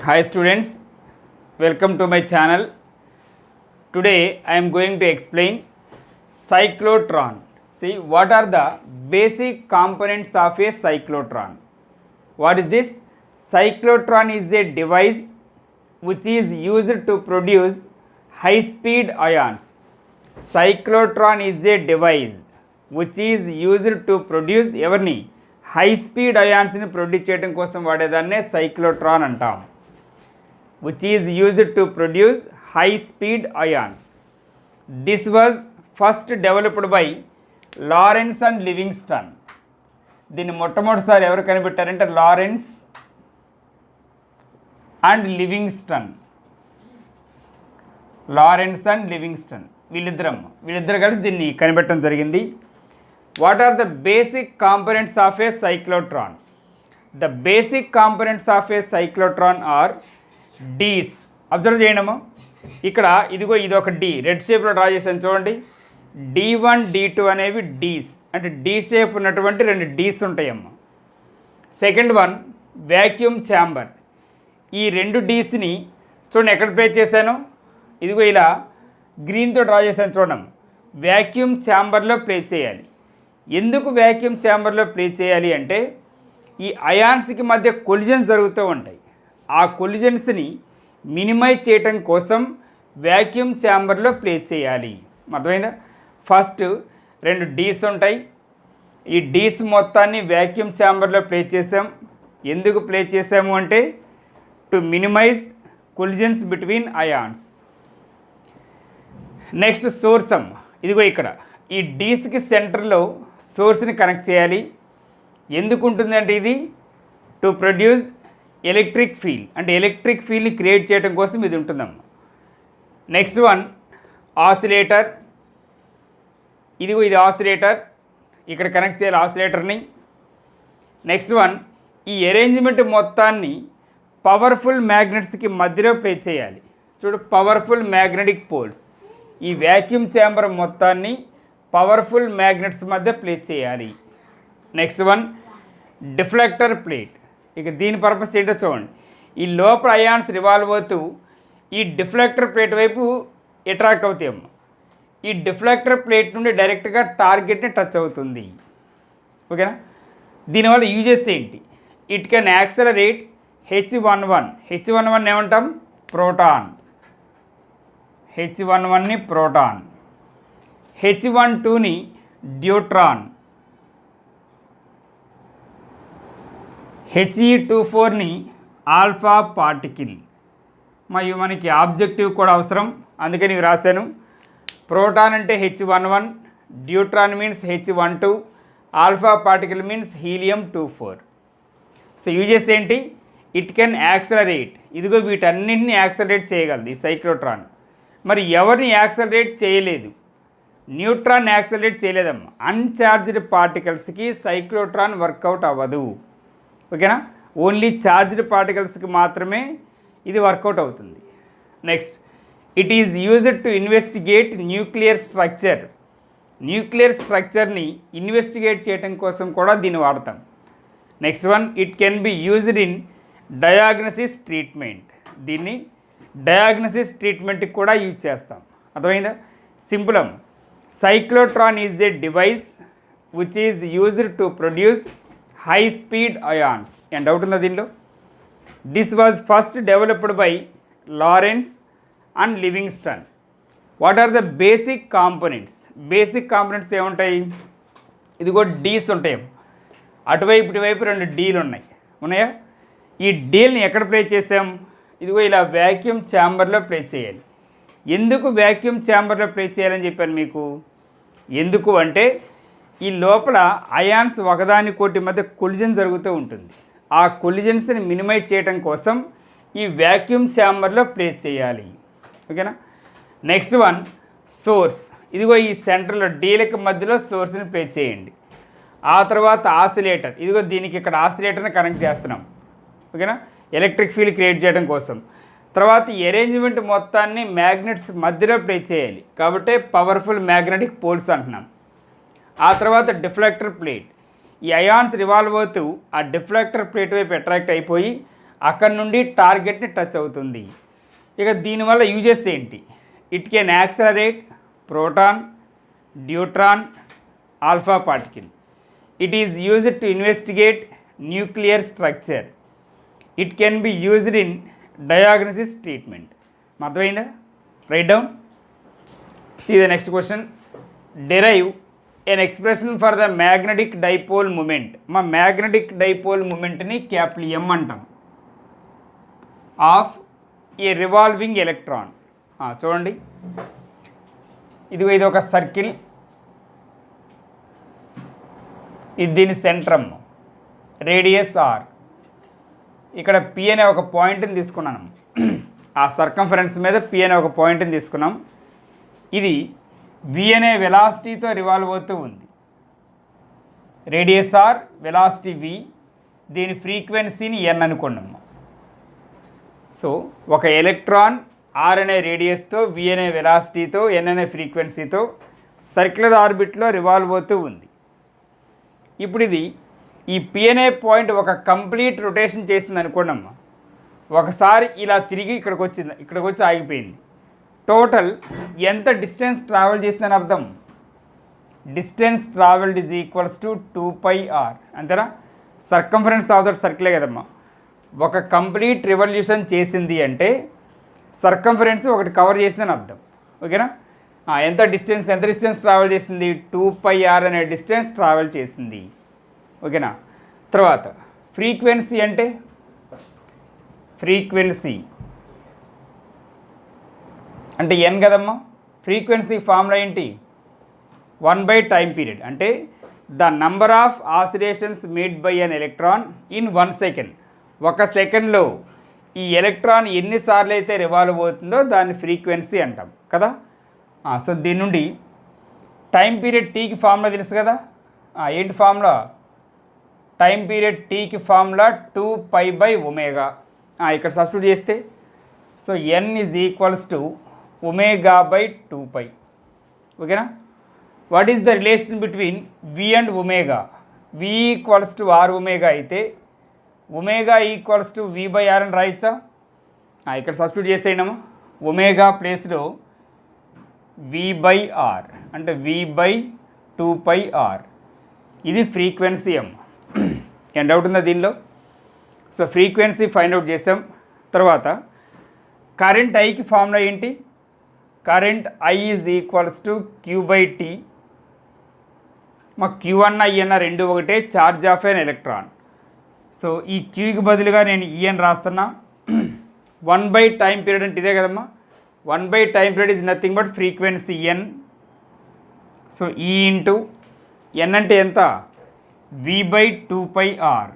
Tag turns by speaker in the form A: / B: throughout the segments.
A: Hi students, welcome to my channel. Today I am going to explain cyclotron. See, what are the basic components of a cyclotron? What is this? Cyclotron is a device which is used to produce high speed ions. Cyclotron is a device which is used to produce everni high speed ions ni produce చేయడం కోసం వాడేదాన్నే cyclotron అంటాం. Which is used to produce high speed ions. This was first developed by Lorentz and Livingston. దీన్ని మొట్టమొదటిసారి ఎవరు కనిపెట్టారంటే Lawrence and Livingston. Lawrence and Livingston వీళ్ళిద్దరు కలిసి దీన్ని కనిపెట్టడం జరిగింది. What are the basic components of a cyclotron? The basic components of a cyclotron are dees. Observe చేయడము, ఇక్కడ ఇదిగో ఇది ఒక డి రెడ్ షేప్లో డ్రా చేశాను చూడండి. D1 D2 అనేవి డీస్, అంటే డి షేప్ ఉన్నటువంటి రెండు డీస్ ఉంటాయమ్మ. Second one vacuum chamber. ఈ రెండు డీస్ని చూడండి ఎక్కడ ప్లేస్ చేశాను, ఇదిగో ఇలా గ్రీన్తో డ్రా చేశాను చూడడం. వ్యాక్యూమ్ ఛాంబర్లో ప్లేస్ చేయాలి. ఎందుకు వ్యాక్యూమ్ ఛాంబర్లో ప్లేస్ చేయాలి అంటే ఈ అయాన్స్కి మధ్య కొలిజన్ జరుగుతూ ఉంటాయి. ఆ కొలిజన్స్ని మినిమైజ్ చేయటం కోసం వ్యాక్యూమ్ ఛాంబర్లో ప్లేస్ చేయాలి. అర్థమైందా? ఫస్ట్ రెండు డీస్ ఉంటాయి. ఈ డీస్ మొత్తాన్ని వ్యాక్యూమ్ ఛాంబర్లో ప్లేస్ చేసాం. ఎందుకు ప్లేస్ చేసాము అంటే to minimize collisions between ions. Next సోర్సం, ఇదిగో ఇక్కడ ఈ డీస్కి సెంటర్లో సోర్స్ని కనెక్ట్ చేయాలి. ఎందుకు ఉంటుందంటే ఇది టు ప్రొడ్యూస్ ఎలక్ట్రిక్ ఫీల్డ్, అంటే ఎలక్ట్రిక్ ఫీల్డ్ని క్రియేట్ చేయడం కోసం ఇది ఉంటుందమ్మా. Next one oscillator. ఇదిగో ఇది ఆసిలేటర్, ఇక్కడ కనెక్ట్ చేయాలి ఆసిలేటర్ని. నెక్స్ట్ వన్ ఈ అరేంజ్మెంట్ మొత్తాన్ని పవర్ఫుల్ మ్యాగ్నెట్స్కి మధ్యలో ప్లేస్ చేయాలి. చూడు, పవర్ఫుల్ మ్యాగ్నెటిక్ పోల్స్. ఈ వ్యాక్యూమ్ ఛాంబర్ మొత్తాన్ని పవర్ఫుల్ మ్యాగ్నెట్స్ మధ్య ప్లేస్ చేయాలి. Next one deflector plate. ఇక దీని పర్పస్ ఏంటో చూడండి. ఈ లోపల అయాన్స్ రివాల్వ్ అవుతూ ఈ డిఫ్లెక్టర్ ప్లేట్ వైపు అట్రాక్ట్ అవుతాయమ్మ. ఈ డిఫ్లెక్టర్ ప్లేట్ నుండి డైరెక్ట్గా టార్గెట్ని టచ్ అవుతుంది. ఓకేనా? దీనివల్ల యూజెస్ ఏంటి? It can accelerate H11. H11 ఏమంటాం? ప్రోటాన్. H11ని ప్రోటాన్, H12ని డ్యూట్రాన్, He24ని ఆల్ఫా పార్టికిల్. మరియు మనకి ఆబ్జెక్టివ్ కూడా అవసరం, అందుకని ఇవి రాశాను. ప్రోటాన్ అంటే H11, deuteron means H12, alpha particle means helium. So uses ఏంటి? It can accelerate. ఇదిగో వీటన్నింటినీ యాక్సలరేట్ చేయగలదు ఈ సైక్లోట్రాన్. మరి ఎవరిని యాక్సలరేట్ చేయలేదు? న్యూట్రాన్ యాక్సలరేట్ చేయలేదమ్మా. అన్ఛార్జ్డ్ పార్టికల్స్కి సైక్లోట్రాన్ వర్కౌట్ అవ్వదు. ఓకేనా? ఓన్లీ ఛార్జ్డ్ పార్టికల్స్కి మాత్రమే ఇది వర్కౌట్ అవుతుంది. Next, it is used to investigate nuclear structure. Nuclear స్ట్రక్చర్ని ఇన్వెస్టిగేట్ చేయడం కోసం కూడా దీన్ని వాడతాం. Next one it can be used in diagnosis treatment. దీన్ని డయాగ్నసిస్ ట్రీట్మెంట్కి కూడా యూజ్ చేస్తాం. అర్థమైందా? Simple. Cyclotron is a device which is used to produce high speed ions. ఏం డౌట్ ఉందా దీనిలో? This was first developed by Lawrence and Livingston. What are the basic components? Basic components ఏముంటాయి? ఇదిగో డీస్ ఉంటాయి. అటువైపు ఇటువైపు రెండు డీలు ఉన్నాయా? ఈ డీల్ని ఎక్కడ ప్లేస్ చేసాం? ఇదిగో ఇలా వ్యాక్యూమ్ ఛాంబర్లో ప్లేస్ చేయాలి. ఎందుకు వ్యాక్యూమ్ ఛాంబర్లో ప్లేస్ చేయాలని చెప్పాను మీకు. ఎందుకు అంటే ఈ లోపల అయాన్స్ ఒకదానికోటి మధ్య కొలిజన్ జరుగుతూ ఉంటుంది. ఆ కొలిజన్స్ని మినిమైజ్ చేయడం కోసం ఈ వ్యాక్యూమ్ ఛాంబర్లో ప్లేస్ చేయాలి. ఓకేనా? Next one source. ఇదిగో ఈ సెంటర్లో డీలకు మధ్యలో సోర్స్ని ప్లేస్ చేయండి. ఆ తర్వాత ఆసిలేటర్. ఇదిగో దీనికి ఇక్కడ ఆసిలేటర్ని కనెక్ట్ చేస్తున్నాం. ఓకేనా? ఎలక్ట్రిక్ ఫీల్డ్ క్రియేట్ చేయడం కోసం. తర్వాత ఈ అరేంజ్మెంట్ మొత్తాన్ని మ్యాగ్నెట్స్ మధ్యలో ప్లేస్ చేయాలి, కాబట్టి పవర్ఫుల్ మ్యాగ్నెటిక్ పోల్స్ అంటున్నాం. ఆ తర్వాత డిఫ్లెక్టర్ ప్లేట్. ఈ అయాన్స్ రివాల్వ్ అవుతూ ఆ డిఫ్లెక్టర్ ప్లేట్ వైపు అట్రాక్ట్ అయిపోయి అక్కడ నుండి టార్గెట్ని టచ్ అవుతుంది. ఇక దీనివల్ల యూజెస్ ఏంటి? It can accelerate proton, deuteron, alpha particle. It is used to investigate nuclear structure. It can be used in diagnosis treatment. అర్థమైందా? Right down. See the next question. Derive an expression for the magnetic dipole moment. మా magnetic dipole మూమెంట్ని capital M అంటాం. Of a revolving electron. చూడండి, ఇది ఒక circle, ఇది దీని centrum, radius R. ఇక్కడ పి అనే ఒక పాయింట్ని తీసుకున్నాను. ఆ సర్కంఫరెన్స్ మీద పి అనే ఒక పాయింట్ని తీసుకున్నాం. ఇది వి అనే వెలాసిటీతో రివాల్వ్ అవుతూ ఉంది. రేడియస్ ఆర్, వెలాసిటీ వి, దీని ఫ్రీక్వెన్సీని ఎన్ అనుకున్నాము. సో ఒక ఎలక్ట్రాన్ ఆర్ అనే రేడియస్తో, వి అనే వెలాసిటీతో, ఎన్ అనే ఫ్రీక్వెన్సీతో సర్క్యులర్ ఆర్బిట్లో రివాల్వ్ అవుతూ ఉంది. ఇప్పుడు ఇది ఈ పి అనే పాయింట్ ఒక కంప్లీట్ రొటేషన్ చేసింది అనుకోండమ్మా. ఒకసారి ఇలా తిరిగి ఇక్కడికి వచ్చింది, ఇక్కడికి వచ్చి ఆగిపోయింది. టోటల్ ఎంత డిస్టెన్స్ ట్రావెల్ చేసిందని అర్థం. Distance travelled is equals to 2πr. అంతేనా? సర్కంఫరెన్స్ ఆఫ్ దట్ సర్కిలే కదమ్మా. ఒక కంప్లీట్ రివల్యూషన్ చేసింది అంటే సర్కంఫరెన్స్ ఒకటి కవర్ చేసిందని అర్థం. ఓకేనా? ఎంత డిస్టెన్స్ ట్రావెల్ చేసింది? 2πr అనే డిస్టెన్స్ ట్రావెల్ చేసింది. ఓకేనా? తర్వాత ఫ్రీక్వెన్సీ అంటే, ఫ్రీక్వెన్సీ అంటే ఎన్ కదమ్మా. ఫ్రీక్వెన్సీ ఫార్ములా ఏంటి? 1/టైం పీరియడ్. అంటే the number of oscillations made by an electron in 1 second. ఒక సెకండ్లో ఈ ఎలక్ట్రాన్ ఎన్నిసార్లు అయితే రివాల్వ్ అవుతుందో దాన్ని ఫ్రీక్వెన్సీ అంటాం కదా. సో దీని నుండి టైం పీరియడ్ టీకి ఫార్ములా తెలుసు కదా. ఏంటి ఫార్ములా? టైం పీరియడ్ టీకి ఫార్ములా 2π/ω. ఇక్కడ సబ్స్టిట్యూట్ చేస్తే so N is equals to ω/2π. ఓకేనా? What is the relation between V and omega? V equals to rω అయితే ఒమేగా ఈక్వల్స్ టు v/r అని రాయొచ్చా? ఇక్కడ సబ్స్టిట్యూట్ చేసేయడమా. ఒమేగా ప్లేస్లో v/r అంటే v/2πr. ఇది ఫ్రీక్వెన్సీ అమ్మ. ఏం డౌట్ ఉందా దీనిలో? సో ఫ్రీక్వెన్సీ ఫైండ్ అవుట్ చేసాం. తర్వాత కరెంట్ ఐకి ఫార్ములా ఏంటి? Current I is equals to q/t. మా q అన్న i అన్న రెండు ఒకటే, charge of an electron. So ఈ క్యూకి బదులుగా నేను ఈ అని రాస్తున్నా. 1/టైం పీరియడ్ అంటే ఇదే కదమ్మా. One by time period is nothing but frequency N. So ఈ ఇంటూ ఎన్ అంటే ఎంత? v/2πr.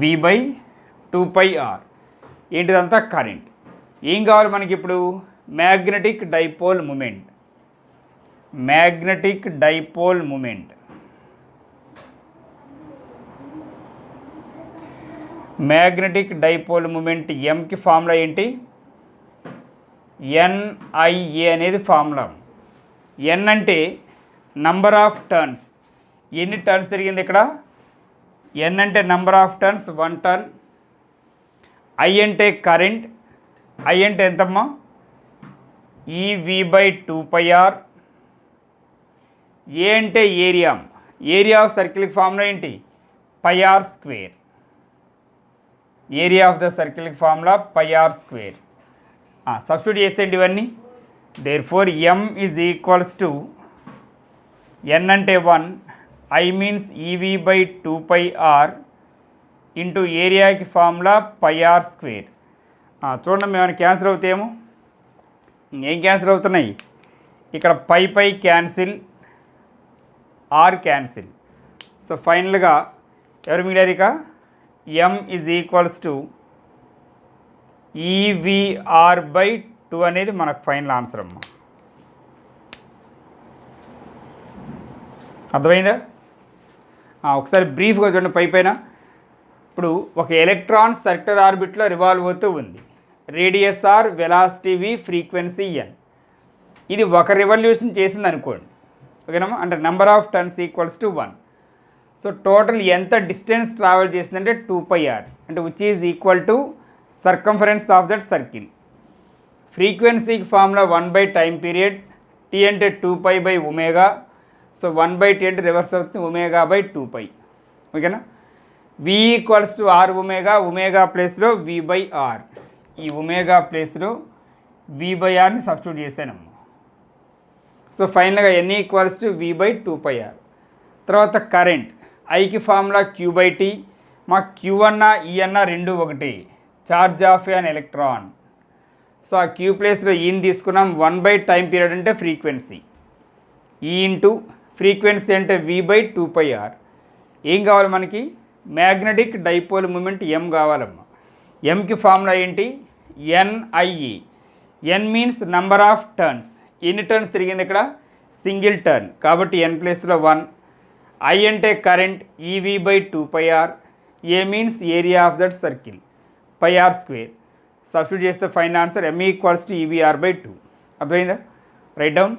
A: v/2πr ఏంటిదంతా కరెంట్. ఏం కావాలి మనకి ఇప్పుడు? Magnetic dipole moment. Magnetic dipole moment. Magnetic dipole moment ఎంకి ఫార్ములా ఏంటి? NIA అనేది ఫార్ములా. ఎన్ అంటే నంబర్ ఆఫ్ టర్న్స్. ఎన్ని టర్న్స్ తిరిగింది ఇక్కడ? ఎన్ అంటే number of turns, 1 turn. I అంటే కరెంట్. ఐ అంటే ఎంతమ్మా? EV/2πr. ఏ అంటే ఏరియా. ఏరియా ఆఫ్ సర్కిల్కి ఫార్ములా ఏంటి? πr². ఏరియా ఆఫ్ ద సర్కిల్కి ఫార్ములా πr². సబ్స్టిట్యూట్ చేసేయండి ఇవన్నీ. Therefore M is equals to N అంటే 1, ఐ మీన్స్ EV/2πr ఇంటూ ఏరియాకి ఫార్ములా πr². చూడండి, మేము క్యాన్సిల్ అవుతాయేమో. ఏం క్యాన్సిల్ అవుతున్నాయి? ఇక్కడ pi cancel, R cancel. So ఫైనల్గా ఎవరు మిగిలారు? ఇక ఎం ఈజ్ ఈక్వల్స్ టు EVR/2 అనేది మనకు ఫైనల్ ఆన్సర్ అమ్మ. అర్థమైందా? ఒకసారి బ్రీఫ్గా చూడండి పైన. ఇప్పుడు ఒక ఎలక్ట్రాన్ సర్క్యులర్ ఆర్బిట్లో రివాల్వ్ అవుతూ ఉంది. Radius R, velocity v, frequency n. ఇది ఒక రివల్యూషన్ చేసింది అనుకోండి. ఓకేనమ్మా? అంటే number of turns equals to 1. So total ఎంత డిస్టెన్స్ ట్రావెల్ చేసిందంటే 2πr, అంటే which is equal to circumference of that circle. ఫ్రీక్వెన్సీకి ఫార్ములా 1/, టైం పీరియడ్, టీ అంటే 2π/ω. సో 1/t అంటే రివర్స్ అవుతుంది ω/2π. ఓకేనా. v equals to r omega ప్లేస్లో v/r. ఈ ఒమేగా ప్లేస్లో v/rని సబ్స్టిట్యూట్ చేశానమ్మా. సో ఫైనల్గా n ఈక్వల్స్ టు v/2πr. తర్వాత కరెంట్ ఐకి ఫార్ములా q/t. మా q అన్న ఈ అన్న రెండు ఒకటి, charge of an electron. So ఆ క్యూ ప్లేస్లో ఈని తీసుకున్నాం. 1/, టైం పీరియడ్ అంటే ఫ్రీక్వెన్సీ, ఈ ఇంటూ ఫ్రీక్వెన్సీ అంటే v/2πr. ఏం కావాలి మనకి? మ్యాగ్నెటిక్ డైపోల్ మూమెంట్ m కావాలమ్మా. mకి ఫార్ములా ఏంటి? NIE. n means number of turns. ఎన్ని టర్న్స్ తిరిగింది ఇక్కడ? సింగిల్ టర్న్, కాబట్టి n ప్లేస్లో 1. I అంటే current, EV/2πr. A means area of that circle, πr². Substitute చేస్తే final answer m equals to EVR/2. అర్థమైందా? Right down.